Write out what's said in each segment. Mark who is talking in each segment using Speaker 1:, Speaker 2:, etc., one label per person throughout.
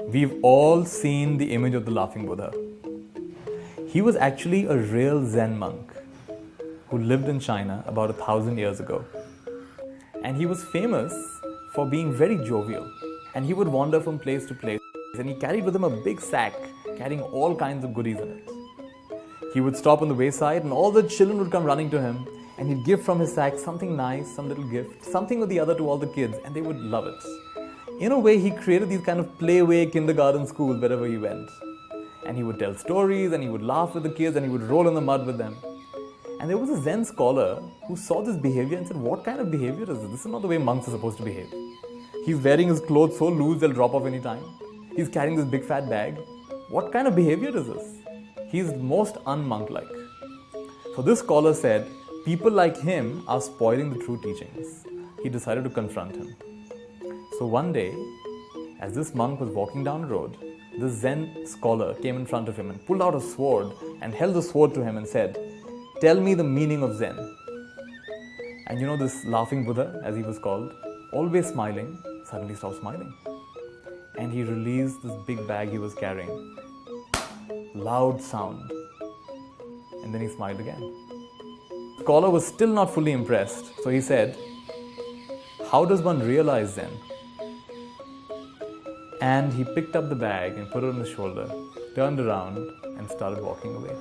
Speaker 1: We've all seen the image of the laughing Buddha. He was actually a real Zen monk who lived in China about 1,000 years ago. And he was famous for being very jovial. And he would wander from place to place. And he carried with him a big sack carrying all kinds of goodies in it. He would stop on the wayside and all the children would come running to him and he'd give from his sack something nice, some little gift, something or the other to all the kids, and they would love it. In a way, he created these kind of playway kindergarten schools wherever he went. And he would tell stories and he would laugh with the kids and he would roll in the mud with them. And there was a Zen scholar who saw this behavior and said, what kind of behavior is this? This is not the way monks are supposed to behave. He's wearing his clothes so loose they'll drop off any time. He's carrying this big fat bag. What kind of behavior is this? He's most un-monk-like. So this scholar said, people like him are spoiling the true teachings. He decided to confront him. So one day, as this monk was walking down the road, this Zen scholar came in front of him and pulled out a sword and held the sword to him and said, tell me the meaning of Zen. And you know, this laughing Buddha, as he was called, always smiling, suddenly stopped smiling. And he released this big bag he was carrying. Loud sound. And then he smiled again. The scholar was still not fully impressed, so he said, how does one realize Zen? And he picked up the bag and put it on his shoulder, turned around and started walking away.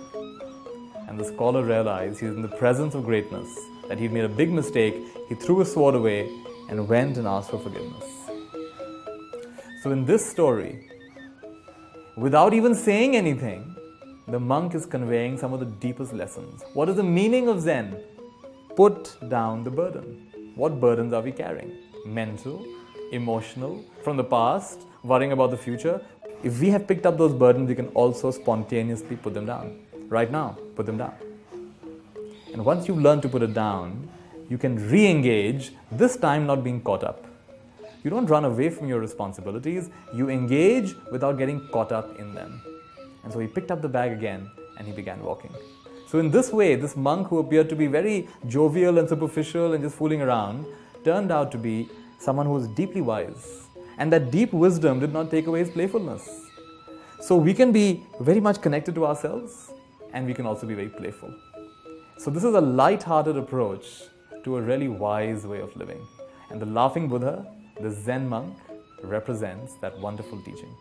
Speaker 1: And the scholar realized he's in the presence of greatness, that he'd made a big mistake. He threw his sword away and went and asked for forgiveness. So in this story, without even saying anything, the monk is conveying some of the deepest lessons. What is the meaning of Zen? Put down the burden. What burdens are we carrying? Mental, emotional, from the past, worrying about the future. If we have picked up those burdens, we can also spontaneously put them down. Right now, put them down. And once you learn to put it down, you can re-engage, this time not being caught up. You don't run away from your responsibilities, you engage without getting caught up in them. And so he picked up the bag again and he began walking. So in this way, this monk who appeared to be very jovial and superficial and just fooling around, turned out to be someone who was deeply wise. And that deep wisdom did not take away his playfulness. So we can be very much connected to ourselves and we can also be very playful. So this is a light-hearted approach to a really wise way of living. And the laughing Buddha, the Zen monk, represents that wonderful teaching.